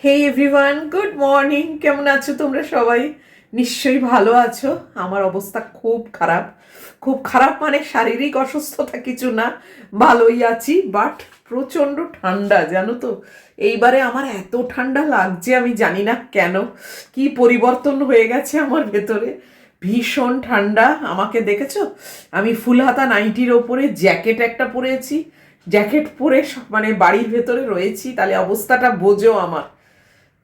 হে everyone, good morning. কেমন আছো তোমরা সবাই? নিশ্চয়ই ভালো আছো। আমার অবস্থা খুব খারাপ। খুব খারাপ মানে শারীরিক অসুস্থতা কিছু না, ভালোই আছি। বাট প্রচণ্ড ঠান্ডা, জানো তো। এইবারে আমার এত ঠান্ডা লাগছে, আমি জানি না কেন, কি পরিবর্তন হয়ে গেছে আমার ভেতরে। ভীষণ ঠান্ডা। আমাকে দেখেছো, আমি ফুল হাতা নাইটির ওপরে জ্যাকেট একটা পরেছি। জ্যাকেট পরে মানে বাড়ির ভেতরে রয়েছি, তাহলে অবস্থাটা বোঝো আমার।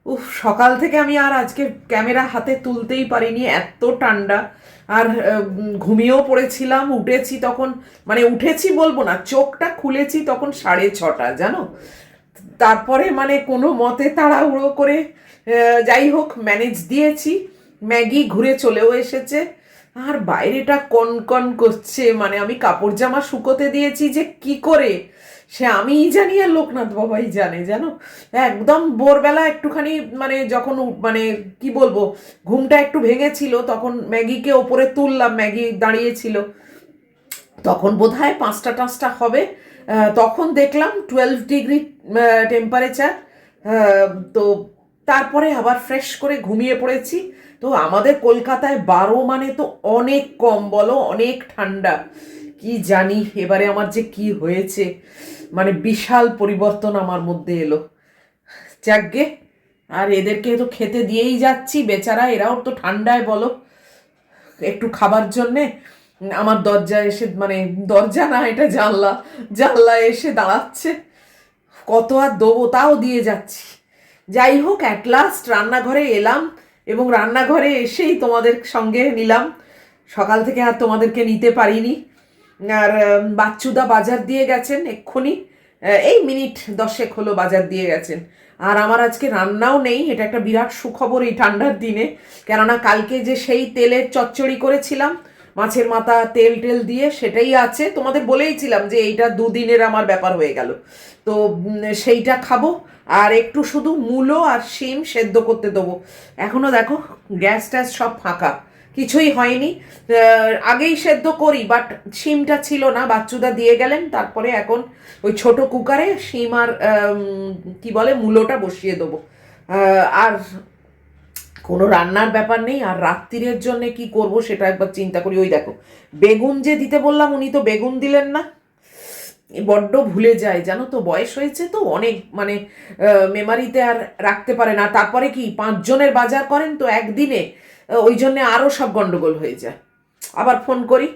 উফ, সকাল থেকে আমি আর আজকে ক্যামেরা হাতে তুলতেই পারিনি, এত ঠান্ডা। আর ঘুমিয়েও পড়েছিলাম, উঠেছি তখন, মানে উঠেছি বলবো না, চোখটা খুলেছি তখন 6:30, জানো। তারপরে মানে কোনো মতে তাড়াহুড়ো করে যাই হোক ম্যানেজ দিয়েছি। ম্যাগি ঘুরে চলেও এসেছে। আর বাইরেটা কনকন করছে, মানে আমি কাপড় জামা শুকোতে দিয়েছি যে কি করে, সে আমিই জানি আর লোকনাথ বাবাই জানে, জানো। একদম ভোরবেলা একটুখানি মানে যখন মানে কি বলবো, ঘুমটা একটু ভেঙেছিল, তখন ম্যাগিকে ওপরে তুললাম, ম্যাগি দাঁড়িয়েছিল, তখন বোধহয় 5টা-5টা হবে। তখন দেখলাম 12 ডিগ্রি টেম্পারেচার। তো তারপরে আবার ফ্রেশ করে ঘুমিয়ে পড়েছি। তো আমাদের কলকাতায় 12 মানে তো অনেক কম, বলো, অনেক ঠান্ডা। কি জানি এবারে আমার যে কি হয়েছে, মানে বিশাল পরিবর্তন আমার মধ্যে এলো। যাকগে, আর এদেরকে তো খেতে দিয়েই যাচ্ছি, বেচারা এরাও তো ঠান্ডায়, বলো, একটু খাবার জন্যে আমার দরজা এসে, মানে দরজা না, এটা জানলা, জানলা এসে দাঁড়াচ্ছে। কত আর দেবো, তাও দিয়ে যাচ্ছি। যাই হোক, অ্যাট লাস্ট রান্নাঘরে এলাম, এবং রান্নাঘরে এসেই তোমাদের সঙ্গে নিলাম। সকাল থেকে আর তোমাদেরকে নিতে পারিনি। আর বাচ্চুদা বাজার দিয়ে গেছেন এক্ষুনি, এই মিনিট 10 হলো বাজার দিয়ে গেছেন। আর আমার আজকে রান্নাও নেই, এটা একটা বিরাট সুখবর এই ঠান্ডার দিনে। কেননা কালকে যে সেই তেলের চচ্চড়ি করেছিলাম মাছের মাথা তেল টেল দিয়ে, সেটাই আছে। তোমাদের বলেইছিলাম যে এইটা দুদিনের আমার ব্যাপার হয়ে গেল। তো সেইটা খাবো। আর একটু শুধু মূলো আর শিম সেদ্ধ করতে দেবো। এখনো দেখো গ্যাস ট্যাস সব ফাঁকা, কিছুই হয়নি। আগেই সেদ্ধ করি, বাট শিমটা ছিল না, বাচ্চুদা দিয়ে গেলেন। তারপরে এখন ওই ছোট কুকারে শিম আর কি বলে মূলোটা বসিয়ে দেবো। আর কোনো রান্নার ব্যাপার নেই। আর রাত্রিরের জন্য কি করব সেটা একবার চিন্তা করি। ওই দেখো, বেগুন যে দিতে বললাম, উনি তো বেগুন দিলেন না। বড্ড ভুলে যায়, জানো তো, বয়স হয়েছে তো অনেক, মানে মেমারিতে আর রাখতে পারে না। তারপরে কি 5 জনের বাজার করেন তো একদিনে, ওই জন্যে আরও সব গন্ডগোল হয়ে যায়। আবার ফোন করি।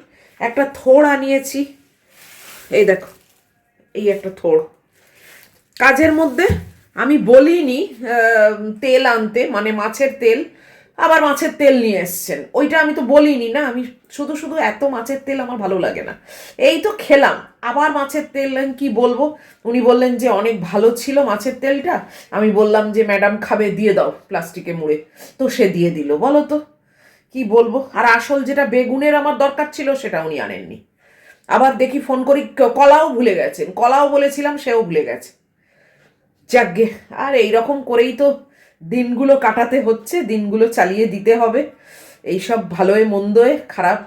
একটা থোড় আনিয়েছি, এই দেখো, এই একটা থোড়। কাজের মধ্যে আমি বলিনি তেল আনতে, মানে মাছের তেল। আবার মাছের তেল নিয়ে এসছেন, ওইটা আমি তো বলিনি না। আমি শুধু শুধু এত মাছের তেল আমার ভালো লাগে না। এই তো খেলাম, আবার মাছের তেল কি বলবো। উনি বললেন যে অনেক ভালো ছিল মাছের তেলটা। আমি বললাম যে ম্যাডাম খাবে, দিয়ে দাও প্লাস্টিকে মুড়ে। তো সে দিয়ে দিল, বলো তো কি বলবো। আর আসল যেটা বেগুনের আমার দরকার ছিল সেটা উনি আনেননি। আবার দেখি ফোন করি, কলাও ভুলে গেছেন। কলাও বলেছিলাম, সেও ভুলে গেছে। যাকগে, আর এইরকম করেই তো দিনগুলো কাটাতে হচ্ছে, দিনগুলো চালিয়ে দিতে হবে এইসব ভালোয় মন্দয় খারাপ,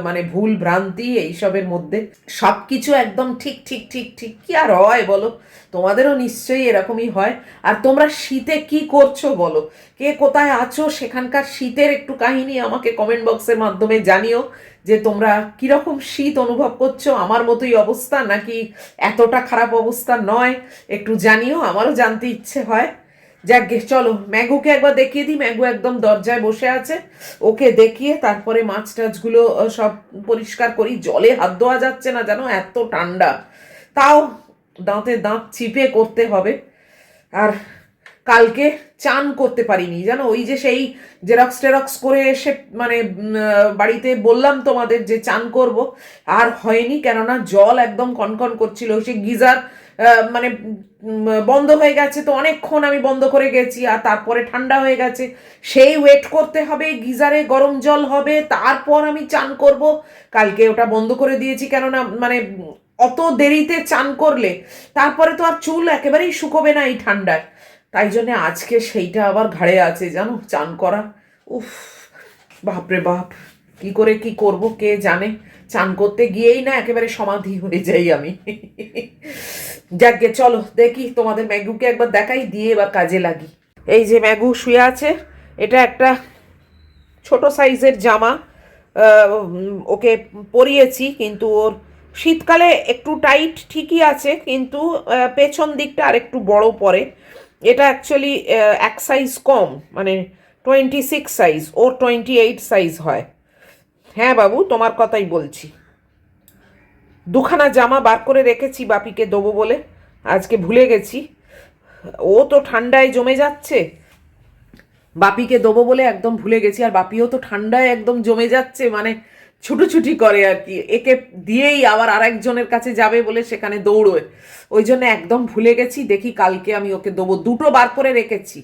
মানে ভুল ভ্রান্তি এইসবের মধ্যে। সব কিছু একদম ঠিক ঠিক ঠিক ঠিক কি আর হয় বলো। তোমাদেরও নিশ্চয়ই এরকমই হয়। আর তোমরা শীতে কি করছো বলো, কে কোথায় আছো, সেখানকার শীতের একটু কাহিনী আমাকে কমেন্ট বক্সের মাধ্যমে জানিও, যে তোমরা কিরকম শীত অনুভব করছো। আমার মতোই অবস্থা নাকি এতটা খারাপ অবস্থা নয়, একটু জানিও, আমারও জানতে ইচ্ছে হয়। যাকগে, চলো ম্যাগুকে একবার দেখিয়ে দিই। ম্যাগু একদম দরজায় বসে আছে, ওকে দেখিয়ে তারপরে মাছ টাছগুলো সব পরিষ্কার করি। জলে হাত ধোয়া যাচ্ছে না, জানো, এত ঠান্ডা। তাও দাঁতে দাঁত চিপে করতে হবে। আর কালকে চান করতে পারিনি, জানো, ওই যে সেই জেরক্স টেরক্স করে এসে, মানে বাড়িতে বললাম তোমাদের যে চান করব, আর হয়নি। কেননা জল একদম কনকন করছিল, সে গিজার মানে বন্ধ হয়ে গেছে। তো অনেকক্ষণ আমি বন্ধ করে গেছি, আর তারপরে ঠান্ডা হয়ে গেছে, সেই ওয়েট করতে হবে, গিজারে গরম জল হবে, তারপর আমি চান করব। কালকে ওটা বন্ধ করে দিয়েছি, কেননা মানে অত দেরিতে চান করলে তারপরে তো আর চুল একেবারেই শুকোবে না এই ঠান্ডায়। তাই জন্যে আজকে সেইটা আবার ঘাড়ে আছে, জানো, চান করা। উফ, বাপরে বাপ, কি করে কি করব কে জানে। চান করতে গিয়েই না একেবারে সমাধি হয়ে যাই আমি। যাকগে, চলো দেখি তোমাদের ম্যাগুকে একবার দেখাই, দিয়ে এবার কাজে লাগি। এই যে ম্যাগু শুয়ে আছে, এটা একটা ছোট সাইজের জামা, ওকে পরিয়েছি, কিন্তু ওর শীতকালে একটু টাইট ঠিকই আছে, কিন্তু পেছন দিকটা আর একটু বড় পড়ে। এটা অ্যাকচুয়ালি এক সাইজ কম, মানে 26 সাইজ, ওর 28 সাইজ হয়। হ্যাঁ বাবু, তোমার কথাই বলছি। দুখানা জামা বার করে রেখেছি বাপিকে দেবো বলে, আজকে ভুলে গেছি। ও তো ঠান্ডায় জমে যাচ্ছে, বাপিকে দেবো বলে একদম ভুলে গেছি। আর বাপিও তো ঠান্ডায় একদম জমে যাচ্ছে, মানে ছুটোছুটি করে আর কি, একে দিয়েই আবার আরেকজনের কাছে যাবে বলে সেখানে দৌড়োয়। ওই জন্য একদম ভুলে গেছি, দেখি কালকে আমি ওকে দেবো। দুটো বার করে রেখেছি,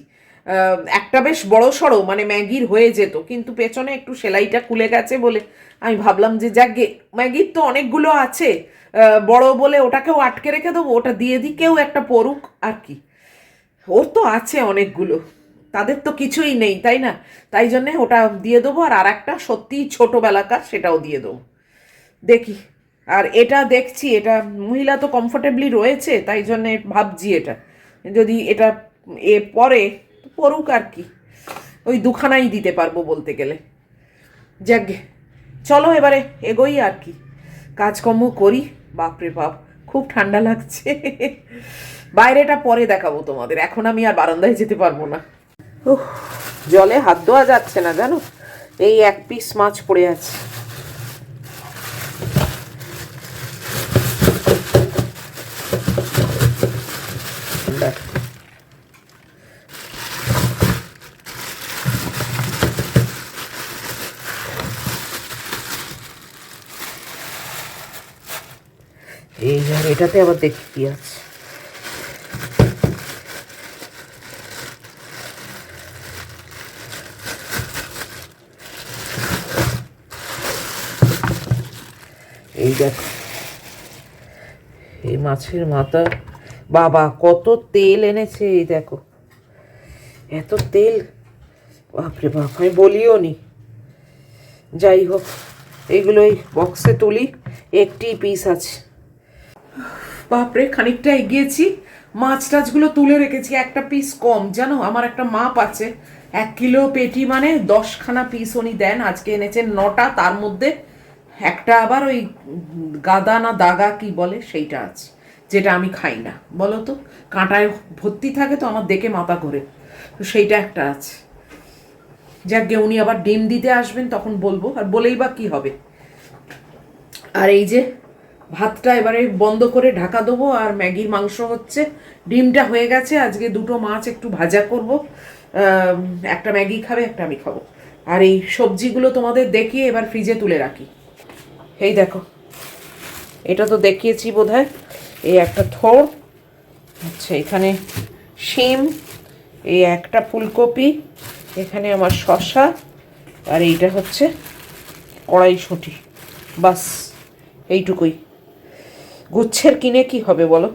একটা বেশ বড় সড়ো, মানে ম্যাগির হয়ে যেত, কিন্তু পেছনে একটু সেলাইটা খুলে গেছে বলে আমি ভাবলাম যে যাকে, ম্যাগির তো অনেকগুলো আছে, বড় বলে ওটাকেও আটকে রেখে দেবো, ওটা দিয়ে দিই, কেউ একটা পড়ুক আর কি। ওর তো আছে অনেকগুলো, তাদের তো কিছুই নেই, তাই না? তাই জন্যে ওটা দিয়ে দেবো, আর একটা সত্যিই ছোটোবেলাকার, সেটাও দিয়ে দেবো। দেখি। আর এটা দেখছি, এটা মহিলা তো কমফোর্টেবলি রয়েছে, তাই জন্যে ভাবছি এটা যদি এটা পরে পড়ুক আর কি, ওই দুখানাই দিতে পারবো বলতে গেলে। যাকে, চলো এবারে এগোই আর কি, কাজকর্ম করি। বাপরে বাপ, খুব ঠান্ডা লাগছে। বাইরেটা পরে দেখাবো তোমাদের, এখন আমি আর বারান্দায় যেতে পারবো না। উহ, জলে হাত ধোয়া যাচ্ছে না জানো, এই এক পিস মাছ পড়ে আছে। এই আর এটাতে আবার দেখি কি আছে। এই দেখো, এই মাছের মাথা, বাবা কত তেল এনেছে, এই দেখো এত তেল, বাপরে বাপ, আমি বলিও নি। যাই হোক, এইগুলো এই বক্সে তুলি, একটি পিস আছে। বাপরে, খানিকটা এগিয়েছি, মাছ টাছগুলো তুলে রেখেছি, একটা পিস কম জানো, আমার একটা মাপ আছে, 1 কিলো পেটি মানে 10খানা পিস উনি দেন। আজকে এনেছেন 9টা, তার মধ্যে একটা আবার ওই গাদা না দাগা কি বলে সেইটা আছে, যেটা আমি খাই না, বলো তো, কাঁটায় ভর্তি থাকে তো, আমার দেখে মাথা ঘোরে, তো সেইটা একটা আছে। যাকে, উনি আবার ডিম দিতে আসবেন, তখন বলবো, আর বলেই বা কি হবে। আর এই যে ভাতটা এবারে বন্ধ করে ঢাকা দেবো, আর ম্যাগির মাংস হচ্ছে, ডিমটা হয়ে গেছে, আজকে দুটো মাছ একটু ভাজা করব, একটা ম্যাগি খাবে, একটা আমি খাবো। আর এই সবজিগুলো তোমাদের দেখিয়ে এবার ফ্রিজে তুলে রাখি। এই দেখো, এটা তো দেখিয়েছি বোধহয়, এই একটা থোড়, আচ্ছা এখানে শিম, এই একটা ফুলকপি, এখানে আমার শসা, আর এইটা হচ্ছে কড়াইশুঁটি, বাস এইটুকুই। গুচ্ছের কিনে কি হবে বলো।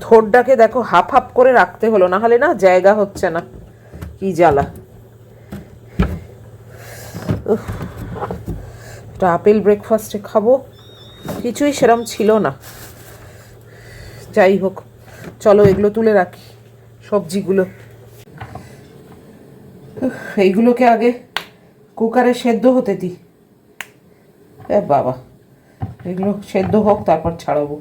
থোড়টাকে দেখো হাফ হাফ করে রাখতে হলো, না হলে না জায়গা হচ্ছে না, কি জ্বালা। এটা আপেল ব্রেকফাস্টে খাবো, কিছুই সেরম ছিল না। যাই হোক, চলো এগুলো তুলে রাখি, সবজিগুলো। এইগুলোকে আগে কুকারে সেদ্ধ হতে দিই। বাবা, এগুলো সেদ্ধ হোক, তারপর ছাড়াবো।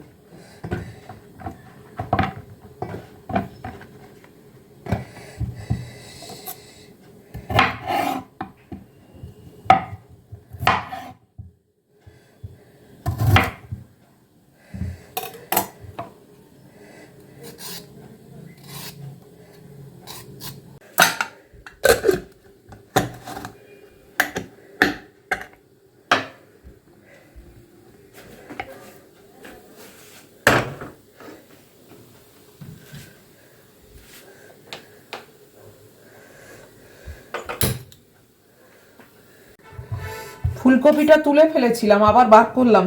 ফুলকপিটা তুলে ফেলেছিলাম, আবার বার করলাম,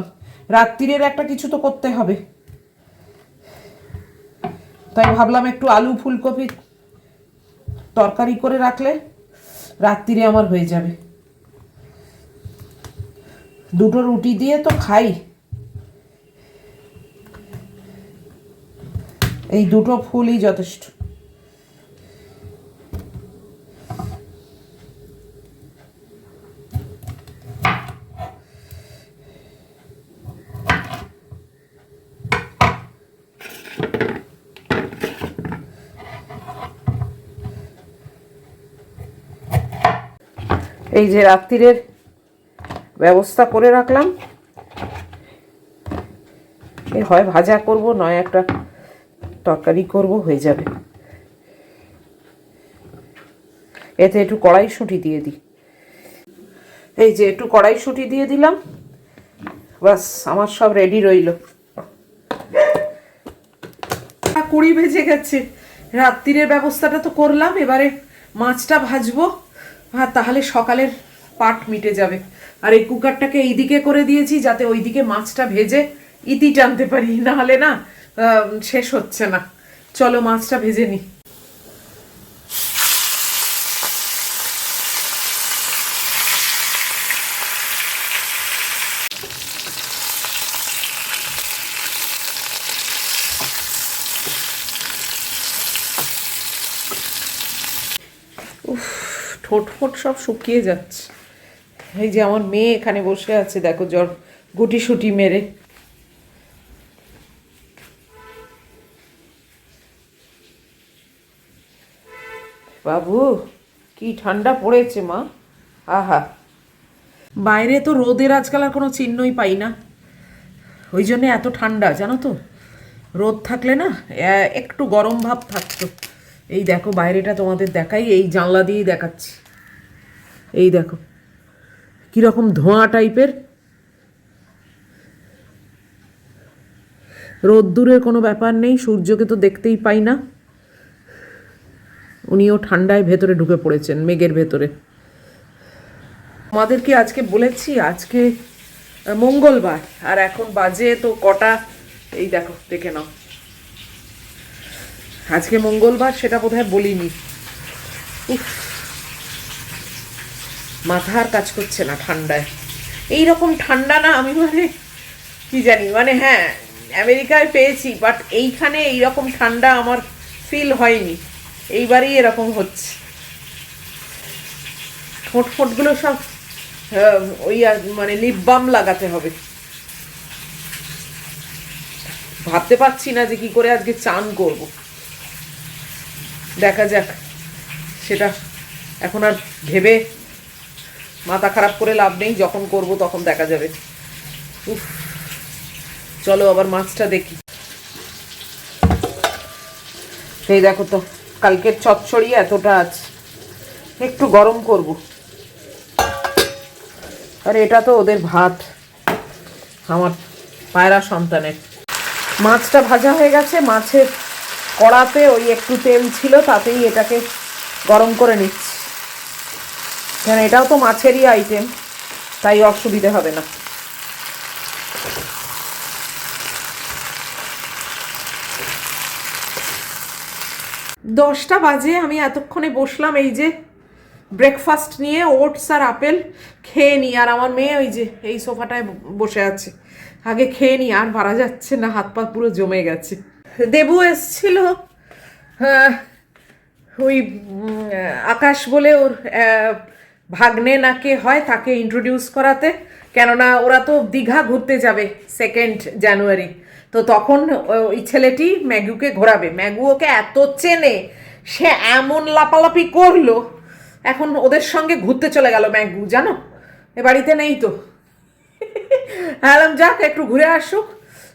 রাত্রিরের একটা কিছু তো করতে হবে, তাই ভাবলাম একটু আলু ফুলকপি তরকারি করে রাখলে রাত্রিরে আমার হয়ে যাবে। দুটো রুটি দিয়ে তো খাই, এই দুটো ফুলই যথেষ্ট। এই যে রাত্রিরের ব্যবস্থা করে রাখলাম, হয় ভাজা করব নয় একটা তরকারি করব, হয়ে যাবে। এতে একটু কড়াইশুঁটি দিয়ে দিই। এই যে একটু কড়াইশুঁটি দিয়ে দিলাম, বাস আমার সব রেডি রইল। 20 বেজে গেছে, রাত্রিরের ব্যবস্থাটা তো করলাম, এবারে মাছটা ভাজবো আর তাহলে সকালের পাট মিটে যাবে। আর এই কুকারটাকে এইদিকে করে দিয়েছি যাতে ওইদিকে মাছটা ভেজে ইতি টানতে পারি, না হলে না শেষ হচ্ছে না। চলো মাছটা ভেজে নিই। ঠোঁট ফোট সব শুকিয়ে যাচ্ছে। এই যে আমার মেয়ে এখানে বসে আছে, দেখো জ্বর গুটি সুটি মেরে। বাবু কি ঠান্ডা পড়েছে মা, আহা। বাইরে তো রোদের আজকাল আর কোনো চিহ্নই পাই না, ওই জন্য এত ঠান্ডা জানো তো। রোদ থাকলে না একটু গরম ভাব থাকতো। এই দেখো বাইরেটা তোমাদের দেখাই, এই জানলা দিয়েই দেখাচ্ছি। এই দেখো কিরকম ধোঁয়া টাইপের, রোদ্দুরের কোনো ব্যাপার নেই, সূর্যকে তো দেখতেই পাই না। উনিও ঠান্ডায় ভেতরে ঢুকে পড়েছেন, মেঘের ভেতরে। আমাদেরকে আজকে বলেছি আজকে মঙ্গলবার, আর এখন বাজে তো কটা, এই দেখো দেখে নাও, আজকে মঙ্গলবার সেটা বোধহয় বলিনি। উফ, মাথা আর কাজ করছে না ঠান্ডায়। এইরকম ঠান্ডা না আমি মানে কি জানি, মানে হ্যাঁ আমেরিকায় পেয়েছি, বাট এইখানে এইরকম ঠান্ডা আমার ফিল হয়নি, এইবারই এরকম হচ্ছে। ঠোঁট ফোঁটগুলো সব ওই মানে লিপ বাম লাগাতে হবে। ভাবতে পারছি না যে কি করে আজকে চান করব, দেখা যাক। সেটা এখন আর ভেবে মাথা খারাপ করে লাভ নেই, যখন করব তখন দেখা যাবে। উফ, চলো আবার মাছটা দেখি। এই দেখো তো কালকের চচ্চড়ি এতটা আছে, একটু গরম করব। আর এটা তো ওদের ভাত, আমার পায়রা সন্তানের। মাছটা ভাজা হয়ে গেছে, মাছের কড়াতে ওই একটু তেল ছিল, তাতেই এটাকে গরম করে নিচ্ছি। কেন এটাও তো মাছেরই আইটেম, তাই অসুবিধে হবে না। দশটা বাজে, আমি এতক্ষণে বসলাম এই যে ব্রেকফাস্ট নিয়ে, ওটস আর আপেল খেয়ে নিই। আর আমার মেয়ে ওই যে এই সোফাটায় বসে আছে, আগে খেয়ে নিই, আর পারা যাচ্ছে না, হাত পা পুরো জমে গেছে। দেবু এসছিল, ওই আকাশ বলে ওর ভাগ্নে নাকে হয়, তাকে ইন্ট্রোডিউস করাতে। কেননা ওরা তো দীঘা ঘুরতে যাবে 2 জানুয়ারি, তো তখন ওই ছেলেটি ম্যাগুকে ঘোরাবে। ম্যাগু ওকে এত চেনে, সে এমন লাপালাপি করলো, এখন ওদের সঙ্গে ঘুরতে চলে গেল ম্যাগু, জানো এ বাড়িতে নেই তো। বললাম যাক একটু ঘুরে আসুক।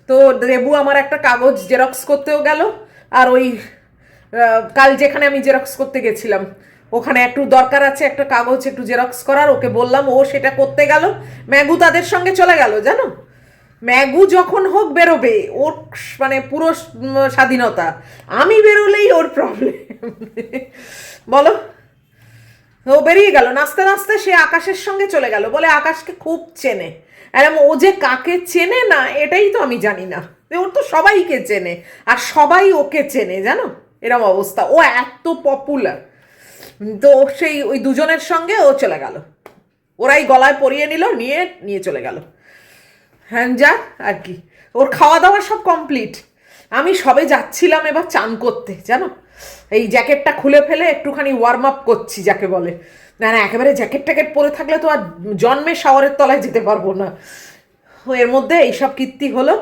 তো দেবু আমার একটা কাগজ জেরক্স করতেও গেল, আর ওই কাল যেখানে আমি জেরক্স করতে গেছিলাম ওখানে একটু দরকার আছে একটা কাগজ একটু জেরক্স করার, ওকে বললাম, ও সেটা করতে গেল। ম্যাগু তাদের সঙ্গে চলে গেল, জানো। ম্যাগু যখন হোক বেরোবে, ওর মানে পুরো স্বাধীনতা। আমি বেরোলেই ওর প্রবলেম। বলো, ও বেরিয়ে গেল নাচতে নাচতে, সে আকাশের সঙ্গে চলে গেল, বলে আকাশকে খুব চেনে। এরম ও যে কাকে চেনে না এটাই তো আমি জানি না, ওর তো সবাইকে চেনে আর সবাই ওকে চেনে, জানো এরম অবস্থা। ও এত পপুলার, তো সেই ওই দুজনের সঙ্গে ও চলে গেল, ওরাই গলায় পরিয়ে নিল, নিয়ে নিয়ে চলে গেল। হ্যাঁ যাক আর কি, ওর খাওয়া দাওয়া সব কমপ্লিট। আমি সবে যাচ্ছিলাম এবার চান করতে, জানো, এই জ্যাকেটটা খুলে ফেলে একটুখানি ওয়ার্ম আপ করছি যাকে বলে। না না, একেবারে জ্যাকেট ট্যাকেট পরে থাকলে তো আর জন্মে শাওয়ারের তলায় যেতে পারবো না। এর মধ্যে এইসব কীর্তি হলো।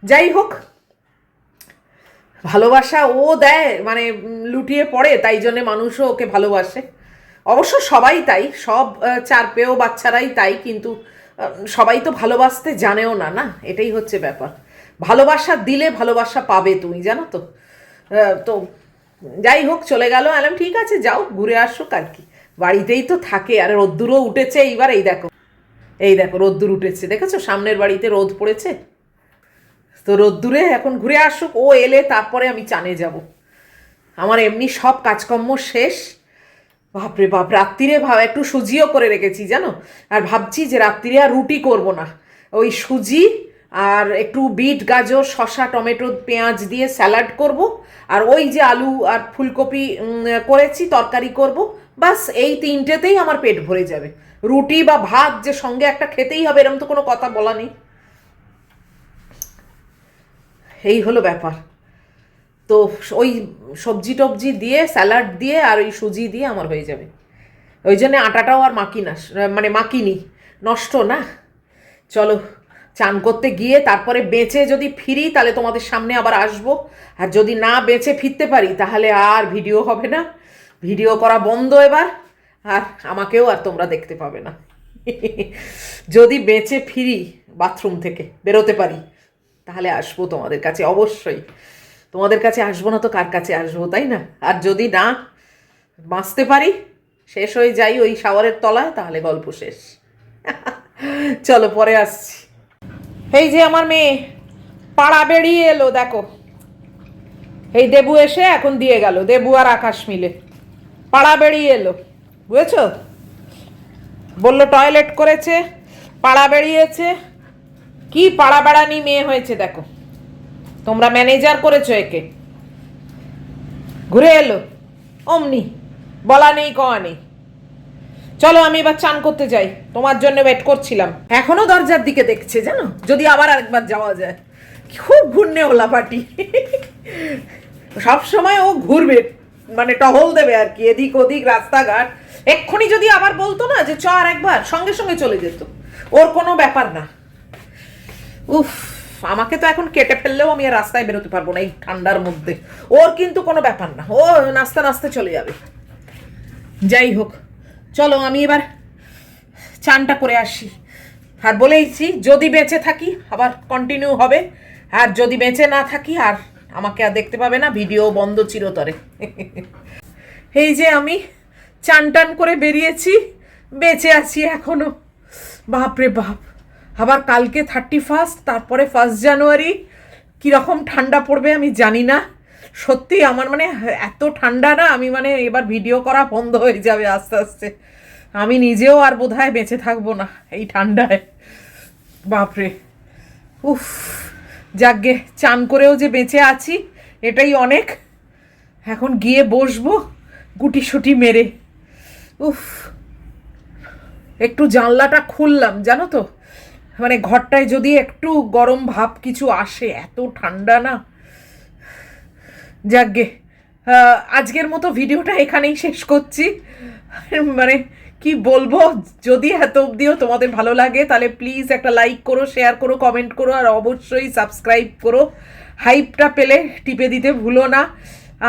যাই হোক, ভালোবাসা ও দেয় মানে লুটিয়ে পড়ে, তাই জন্যে মানুষও ওকে ভালোবাসে। অবশ্য সবাই তাই, সব চার পেয়েও বাচ্চারাই তাই, কিন্তু সবাই তো ভালোবাসতে জানেও না, না এটাই হচ্ছে ব্যাপার। ভালোবাসা দিলে ভালোবাসা পাবে তুমি, জানো তো। তো যাই হোক, চলে গেল। আলাম ঠিক আছে, যাও ঘুরে আসুক আর কি, বাড়িতেই তো থাকে। আর রোদ্দুরও উঠেছে এইবার, এই দেখো, এই দেখো রোদ্দুর উঠেছে, দেখেছো সামনের বাড়িতে রোদ পড়েছে। তো রোদ্দুরে এখন ঘুরে আসুক, ও এলে তারপরে আমি চানে যাব। আমার এমনি সব কাজকর্ম শেষ। বাপরে বাপ, রাত্রিরে একটু সুজিও করে রেখেছি জানো। আর ভাবছি যে রাত্রিরে আর রুটি করব না, ওই সুজি আর একটু বিট গাজর শসা টমেটো পেঁয়াজ দিয়ে স্যালাড করব, আর ওই যে আলু আর ফুলকপি করেছি তরকারি করব। বাস এই তিনটেতেই আমার পেট ভরে যাবে। রুটি বা ভাত যে সঙ্গে একটা খেতেই হবে এরকম তো কোনো কথা বলা নেই। এই হলো ব্যাপার। তো ওই সবজি টবজি দিয়ে স্যালাড দিয়ে আর ওই সুজি দিয়ে আমার হয়ে যাবে। ওই জন্যে আটাটাও আর মাখি না, মানে মাখিনি, নষ্ট না। চলো চান করতে গিয়ে তারপরে বেঁচে যদি ফিরি তাহলে তোমাদের সামনে আবার আসবো। আর যদি না বেঁচে ফিরতে পারি তাহলে আর ভিডিও হবে না, ভিডিও করা বন্ধ এবার। আর আমাকেও আর তোমরা দেখতে পাবে না। যদি বেঁচে ফিরি, বাথরুম থেকে বেরোতে পারি, তাহলে আসবো তোমাদের কাছে অবশ্যই। তোমাদের কাছে আসবো না তো কার কাছে আসবো, তাই না? আর যদি না বাঁচতে পারি, শেষ হয়ে যাই ওই শাওয়ারের তলায়, তাহলে গল্প শেষ। চলো পরে আসছি। এই যে আমার মেয়ে পাড়া বেরিয়ে এলো, দেখো এই দেবু এসে এখন দিয়ে গেল, দেবু আর আকাশ মিলে পাড়া বেরিয়ে এলো, বুঝেছ? বললো টয়লেট করেছে, পাড়া বেরিয়েছে। কি পাড়া বেড়ানি মেয়ে হয়েছে দেখো, তোমরা ম্যানেজার করেছো একে। ঘুরে এলো অমনি, বলা নেই কওয়া নেই। চলো আমি এবার চান করতে যাই, তোমার জন্য ওয়েট করছিলাম। এখনো দরজার দিকে দেখছে জানো, যদি আবার আরেকবার যাওয়া যায়। খুব ঘুরনে ওলা পাটি, সবসময় ও ঘুরবে, মানে টহল দেবে আর কি, এদিক ওদিক রাস্তাঘাট। এক্ষুনি যদি আবার বলতো না যে চ আর একবার, সঙ্গে সঙ্গে চলে যেত, ওর কোনো ব্যাপার না। উফ, আমাকে তো এখন কেটে ফেললেও আমি আর রাস্তায় বেরোতে পারবো না এই ঠান্ডার মধ্যে। ওর কিন্তু কোনো ব্যাপার না, ও নাস্তা নাস্তে চলে যাবে। যাই হোক, চলো আমি এবার চানটা করে আসি। আর বলেইছি যদি বেঁচে থাকি আবার কন্টিনিউ হবে, আর যদি বেঁচে না থাকি আর আমাকে আর দেখতে পাবে না, ভিডিও বন্ধ চিরতরে। এই যে আমি চান টান করে বেরিয়েছি, বেঁচে আছি এখনো। বাপরে বাপ, আবার কালকে 31, তারপরে 1 জানুয়ারি। কীরকম ঠান্ডা পড়বে আমি জানি না। সত্যি আমার মানে এত ঠান্ডা না, আমি মানে এবার ভিডিও করা বন্ধ হয়ে যাবে আস্তে আস্তে। আমি নিজেও আর বোধহয় বেঁচে থাকবো না এই ঠান্ডায়। বাপরে, উফ, যাকগে চান করেও যে বেঁচে আছি এটাই অনেক। এখন গিয়ে বসবো গুটিসুটি মেরে। উফ, একটু জানলাটা খুললাম জানো তো, মানে ঘরটায় যদি একটু গরম ভাব কিছু আসে, এত ঠান্ডা না। যাকগে, আজকের মতো ভিডিওটা এখানেই শেষ করছি। মানে কি বলবো, যদি এত অবধিও তোমাদের ভালো লাগে তাহলে প্লিজ একটা লাইক করো, শেয়ার করো, কমেন্ট করো, আর অবশ্যই সাবস্ক্রাইব করো। হাইপটা পেলে টিপে দিতে ভুলো না।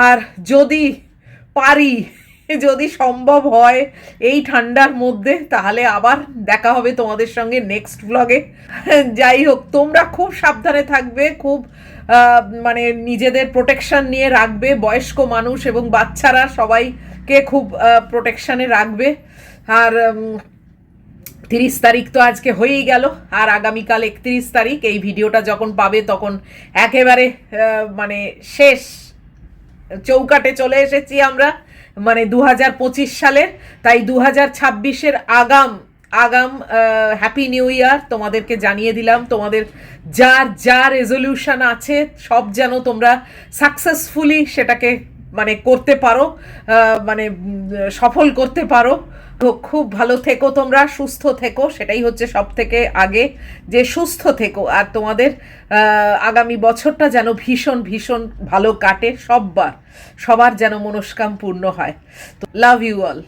আর যদি পারি, যদি সম্ভব হয় এই ঠান্ডার মধ্যে, তাহলে আবার দেখা হবে তোমাদের সঙ্গে নেক্সট ব্লগে। যাই হোক, তোমরা খুব সাবধানে থাকবে, খুব মানে নিজেদের প্রোটেকশন নিয়ে রাখবে, বয়স্ক মানুষ এবং বাচ্চারা সবাইকে খুব প্রোটেকশানে রাখবে। আর 30 তারিখ তো আজকে হয়েই গেল, আর আগামীকাল 31 তারিখ। এই ভিডিওটা যখন পাবে তখন একেবারে মানে শেষ চৌকাটে চলে এসেছি আমরা, মানে 2025 সালের। তাই 2026-এর আগাম হ্যাপি নিউ ইয়ার তোমাদেরকে জানিয়ে দিলাম। তোমাদের যার যা রেজলিউশন আছে সব যেন তোমরা সাকসেসফুলি সেটাকে মানে করতে পারো, মানে সফল করতে পারো। তো খুব ভালো থেকো, তোমরা সুস্থ থেকো, সেটাই হচ্ছে সব থেকে আগে, যে সুস্থ থেকো। আর তোমাদের আগামী বছরটা যেন ভীষণ ভীষণ ভালো কাটে, সবার যেন মনস্কাম পূর্ণ হয়। তো লাভ ইউ অল।